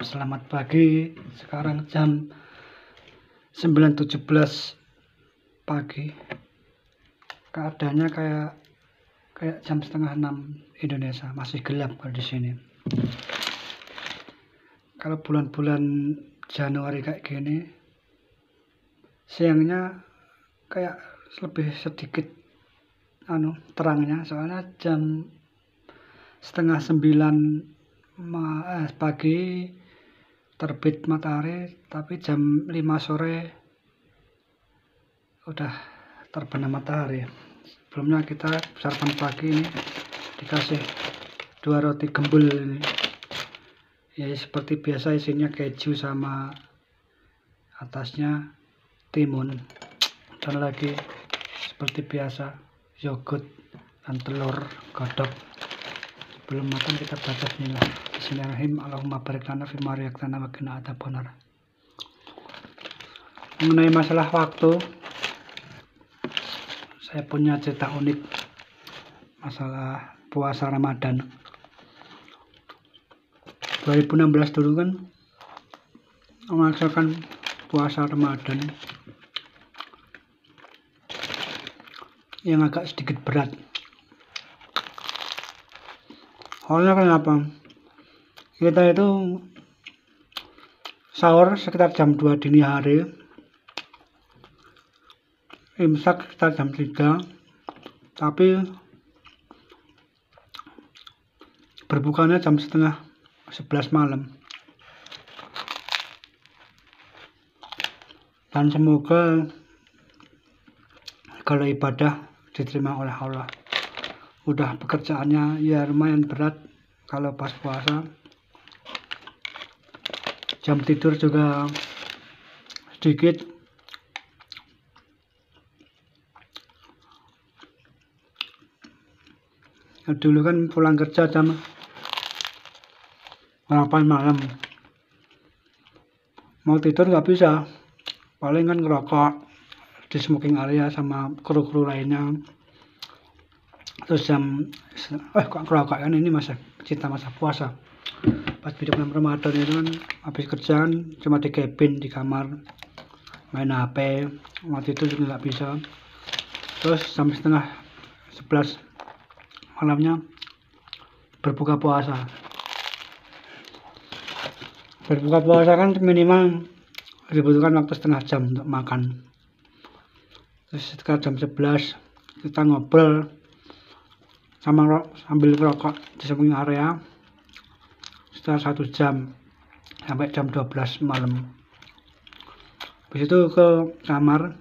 Selamat pagi. Sekarang jam 9.17 pagi. Keadaannya kayak jam setengah 6 Indonesia, masih gelap kalau di sini. Kalau bulan-bulan Januari kayak gini, siangnya kayak lebih sedikit terangnya, soalnya jam setengah 9 pagi terbit matahari, tapi jam 5 sore udah terbenam matahari. Sebelumnya kita sarapan pagi ini dikasih 2 roti gembul ini, ya seperti biasa, isinya keju sama atasnya timun, dan lagi seperti biasa yogurt dan telur godok. Sebelum makan kita baca bismillah. Bismillahirrahmanirrahim. Allahumma barik lana fima razaqtana wa qina adzabannar. Mengenai masalah waktu, saya punya cerita unik masalah puasa Ramadan. 2016 dulu kan melaksanakan puasa Ramadan yang agak sedikit berat. Soalnya kenapa? Kita itu sahur sekitar jam 2 dini hari, imsak sekitar jam 3, tapi berbukanya jam setengah 11 malam. Dan semoga kalau ibadah diterima oleh Allah. Udah pekerjaannya ya lumayan berat kalau pas puasa. Jam tidur juga sedikit. Dulu kan pulang kerja jam 8 malam, mau tidur nggak bisa, paling kan ngerokok di smoking area sama kru-kru lainnya. Terus kok ngerokok kan, ini masa puasa. Pas di bulan Ramadan itu kan habis kerjaan cuma di cabin, di kamar main HP, waktu itu juga nggak bisa. Terus sampai setengah 11 malamnya berbuka puasa. Berbuka puasa kan minimal dibutuhkan waktu setengah jam untuk makan. Terus sekitar jam 11 kita ngobrol sambil ngerokok di samping area sekitar 1 jam sampai jam 12 malam. Habis itu ke kamar,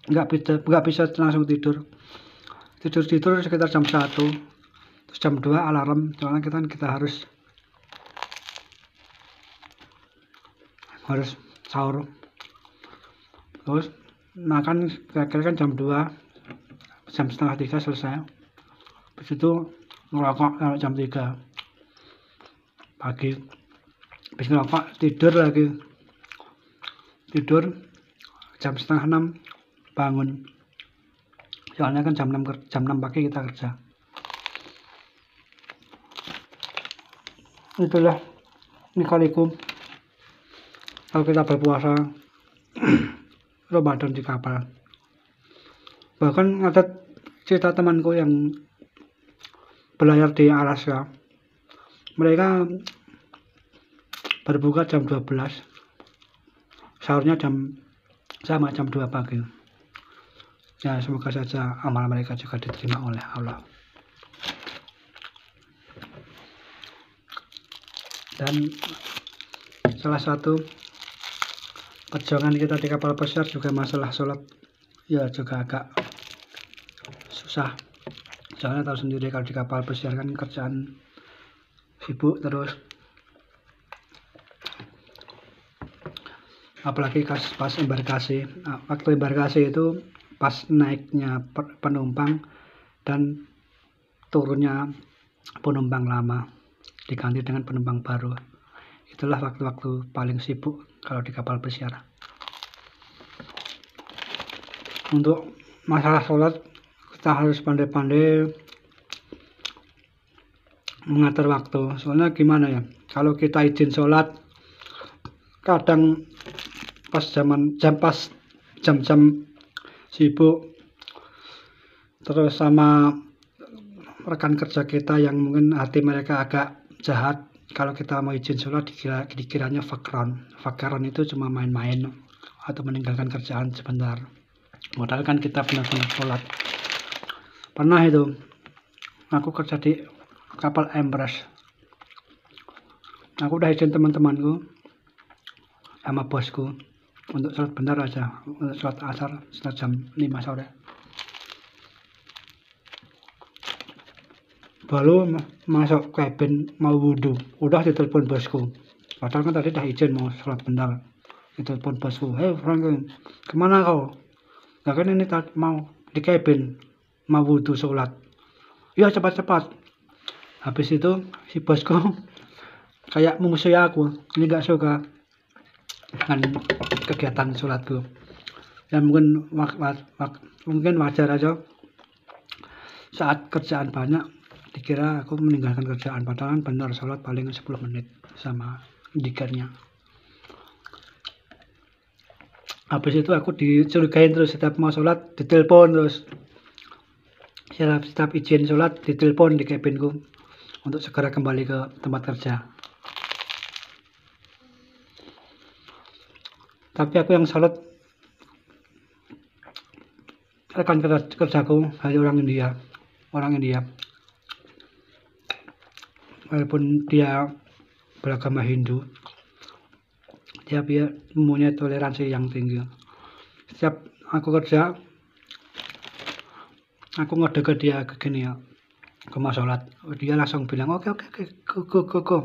nggak bisa langsung tidur sekitar jam 1, terus jam 2 alarm, soalnya kita harus sahur. Terus makan kira-kira kan jam 2, jam setengah 3 selesai. Habis itu ngerokok sampai jam 3 pagi. Habis ngerokok tidur jam setengah 6 bangun, soalnya kan jam 6 pagi kita kerja. Itulah nikalikum kalau kita berpuasa Ramadan di kapal. Bahkan ada cerita temanku yang berlayar di Alaska, mereka berbuka jam 12, sahurnya jam 2 pagi. Ya semoga saja amal mereka juga diterima oleh Allah. Dan salah satu perjuangan kita di kapal pesiar juga masalah sholat, ya juga agak susah. Soalnya tahu sendiri kalau di kapal pesiar kan kerjaan sibuk terus, apalagi pas embarkasi. Waktu embarkasi itu pas naiknya penumpang dan turunnya penumpang lama diganti dengan penumpang baru. Itulah waktu-waktu paling sibuk kalau di kapal pesiar. Untuk masalah sholat kita harus pandai-pandai mengatur waktu. Soalnya gimana ya, kalau kita izin sholat, kadang pas jam-jam sibuk, terus sama rekan kerja kita yang mungkin hati mereka agak jahat, kalau kita mau izin sholat dikiranya fakron itu cuma main-main atau meninggalkan kerjaan sebentar, modal kan kita benar-benar sholat. Pernah itu aku kerja di kapal Empress, aku udah izin teman-temanku sama bosku untuk sholat bentar aja, untuk sholat asar setelah jam 5 sore. Baru masuk cabin mau wudhu, udah ditelepon bosku. Padahal kan tadi udah izin mau sholat bentar. Ditelepon bosku, "Hei Franklin, kemana kau?" "Nah kan ini mau di cabin, mau wudhu sholat." "Ya cepat-cepat." Habis itu si bosku kayak memusuhi aku, ini gak suka dengan kegiatan sholatku. Ya mungkin wajar aja, saat kerjaan banyak dikira aku meninggalkan kerjaan, padahal benar sholat paling 10 menit sama dikirnya. Habis itu aku dicurigain terus, setiap mau sholat ditelepon terus, setiap izin sholat ditelepon di cabinku untuk segera kembali ke tempat kerja. Tapi aku yang sholat, rekan kerjaku hanya orang India, walaupun dia beragama Hindu, dia mempunyai toleransi yang tinggi. Setiap aku kerja, aku ngode ke dia gini ya, aku mau sholat, dia langsung bilang oke, go.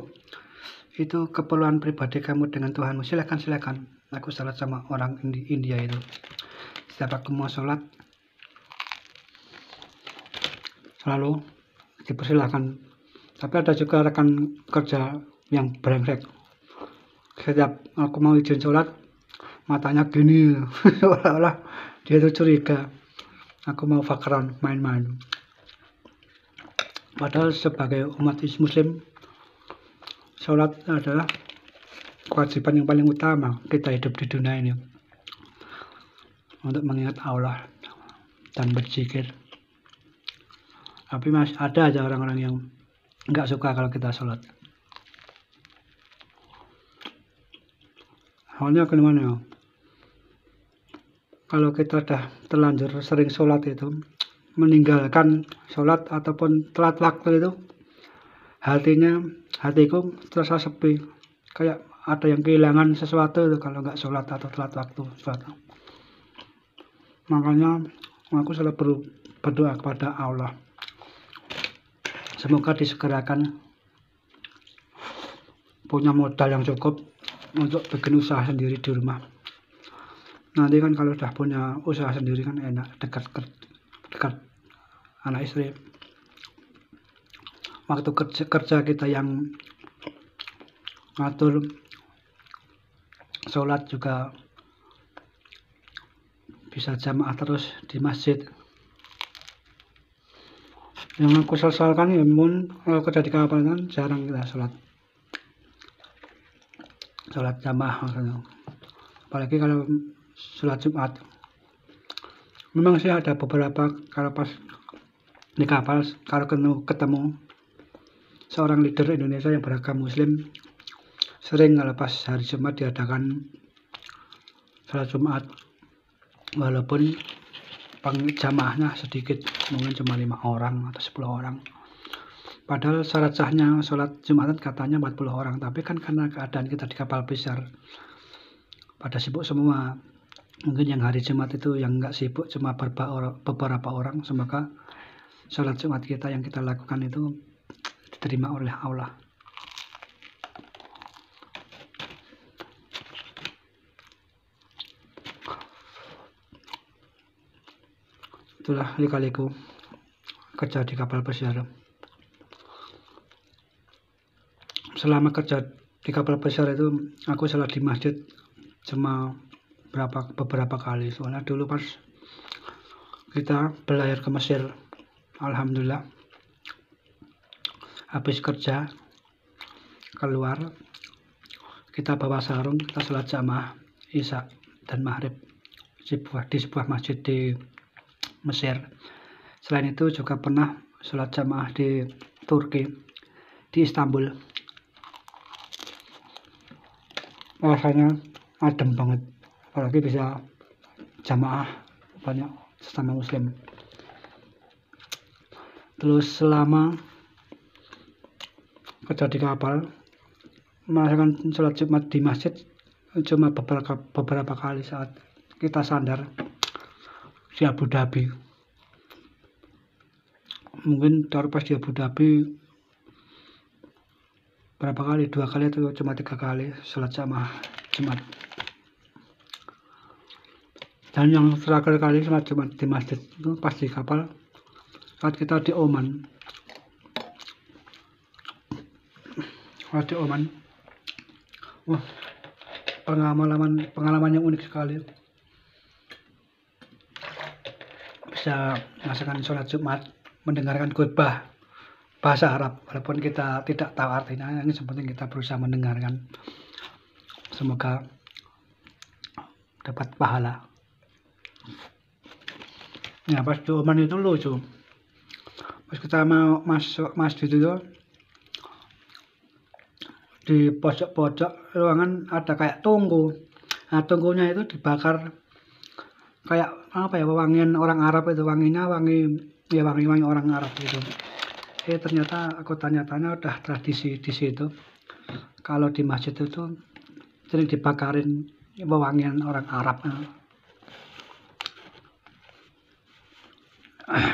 Itu keperluan pribadi kamu dengan Tuhanmu, silakan. Aku sholat sama orang India itu. Setiap aku mau sholat selalu dipersilahkan. Tapi ada juga rekan kerja yang brengsek, setiap aku mau izin sholat matanya gini seolah-olah dia itu curiga aku mau fakran, main-main. Padahal sebagai umat muslim, sholat adalah kewajiban yang paling utama kita hidup di dunia ini, untuk mengingat Allah dan berzikir. Tapi masih ada aja orang-orang yang nggak suka kalau kita sholat. Soalnya gimana ya, kalau kita udah terlanjur sering sholat itu, meninggalkan sholat ataupun telat waktu itu, hatiku terasa sepi, kayak ada yang kehilangan sesuatu itu kalau nggak sholat atau telat waktu sholat. Makanya aku selalu berdoa kepada Allah, semoga disegerakan punya modal yang cukup untuk bikin usaha sendiri di rumah. Nanti kan kalau udah punya usaha sendiri kan enak, dekat anak istri. Waktu kerja kita yang ngatur sholat juga bisa jamaah terus di masjid. Yang aku sesalkan ya, kalau kerja di kapal kan jarang kita sholat jamaah maksudnya. Apalagi kalau sholat Jumat. Memang sih ada beberapa, kalau pas di kapal kalau ketemu seorang leader Indonesia yang beragama Muslim, sering kalau pas hari Jumat diadakan sholat Jumat, walaupun jamaahnya sedikit, mungkin cuma 5 orang atau 10 orang. Padahal syarat sahnya sholat Jumatan katanya 40 orang, tapi kan karena keadaan kita di kapal besar pada sibuk semua, mungkin yang hari Jumat itu yang nggak sibuk cuma beberapa orang. Semoga sholat Jumat kita yang kita lakukan itu diterima oleh Allah. Itulah lika-liku kerja di kapal pesiar. Selama kerja di kapal pesiar itu aku sholat di masjid cuma beberapa kali. Soalnya dulu pas kita berlayar ke Mesir, alhamdulillah habis kerja keluar, kita bawa sarung, kita sholat jamaah Isya dan Maghrib di sebuah masjid di Mesir. Selain itu juga pernah sholat jamaah di Turki, di Istanbul. Rasanya adem banget, apalagi bisa jamaah banyak sesama muslim. Terus selama kerja di kapal, melaksanakan sholat Jumat di masjid cuma beberapa kali saat kita sandar di Abu Dhabi. Mungkin pas di Abu Dhabi berapa kali, 2 kali atau cuma 3 kali sholat jamaah Jumat. Dan yang terakhir kali sholat Jumat di masjid itu pas di kapal saat kita di Oman. Wah, pengalaman yang unik sekali. Bisa melaksanakan sholat Jumat, mendengarkan khutbah bahasa Arab, walaupun kita tidak tahu artinya. Yang penting kita berusaha mendengarkan. Semoga dapat pahala. Ya, pas di Oman itu lucu. Pas kita mau masuk masjid itu, di pojok-pojok ruangan ada kayak tungku. Nah, tungkunya itu dibakar kayak apa ya, wewangian orang Arab itu, wangi orang Arab itu. Ternyata aku tanya-tanya udah tradisi di situ. Kalau di masjid itu sering dibakarin wewangian orang Arab.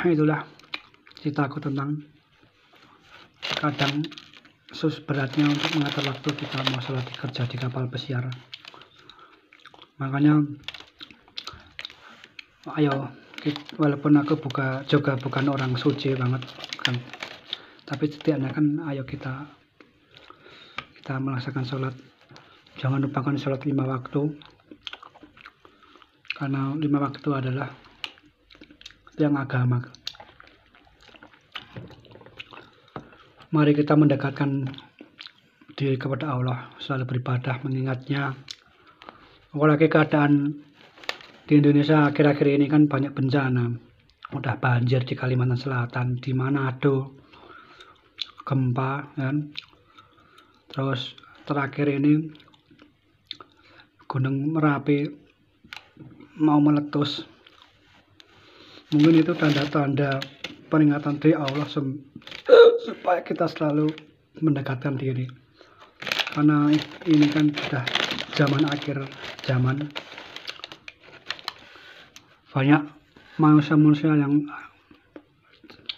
Itulah ceritaku tentang kadang beratnya untuk mengatur waktu kita mau sholat kerja di kapal pesiar. Makanya ayo, walaupun aku juga bukan orang suci banget kan, tapi setidaknya kan ayo kita melaksanakan sholat. Jangan lupakan sholat 5 waktu, karena 5 waktu adalah yang agama. Mari kita mendekatkan diri kepada Allah, selalu beribadah, mengingatnya. Apalagi keadaan di Indonesia akhir-akhir ini kan banyak bencana. Udah banjir di Kalimantan Selatan, di Manado, gempa kan. Terus terakhir ini Gunung Merapi mau meletus. Mungkin itu tanda-tanda peringatan dari Allah supaya kita selalu mendekatkan diri, karena ini kan sudah akhir zaman. Banyak manusia yang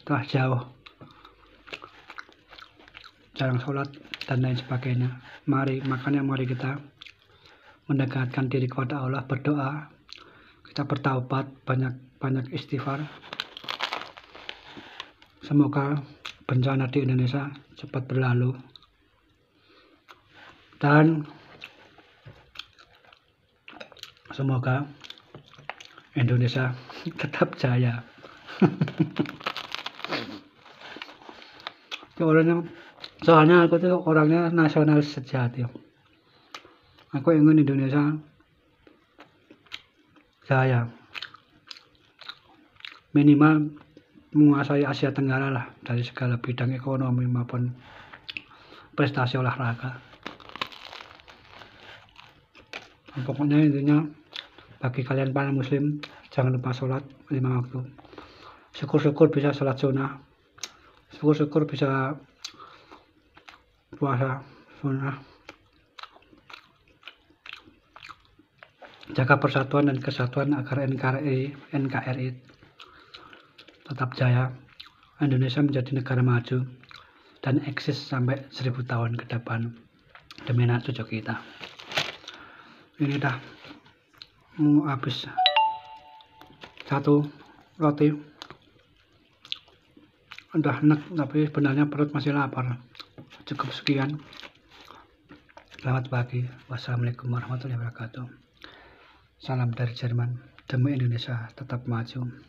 telah jauh, jarang sholat dan lain sebagainya. Makanya mari kita mendekatkan diri kepada Allah, berdoa, kita bertaubat, banyak istighfar. Semoga bencana di Indonesia cepat berlalu dan semoga Indonesia tetap jaya. Soalnya aku tuh orangnya nasionalis sejati. Aku ingin Indonesia jaya, minimal menguasai Asia Tenggara lah, dari segala bidang ekonomi maupun prestasi olahraga. Pokoknya intinya, bagi kalian para muslim, jangan lupa sholat 5 waktu. Syukur-syukur bisa sholat sunnah, syukur-syukur bisa puasa sunnah. Jaga persatuan dan kesatuan agar NKRI tetap jaya, Indonesia menjadi negara maju dan eksis sampai 1000 tahun ke depan demi anak cucu kita. Ini dah mau habis 1 roti, udah enak, tapi sebenarnya perut masih lapar. Cukup sekian, selamat pagi, wassalamualaikum warahmatullahi wabarakatuh. Salam dari Jerman, demi Indonesia tetap maju.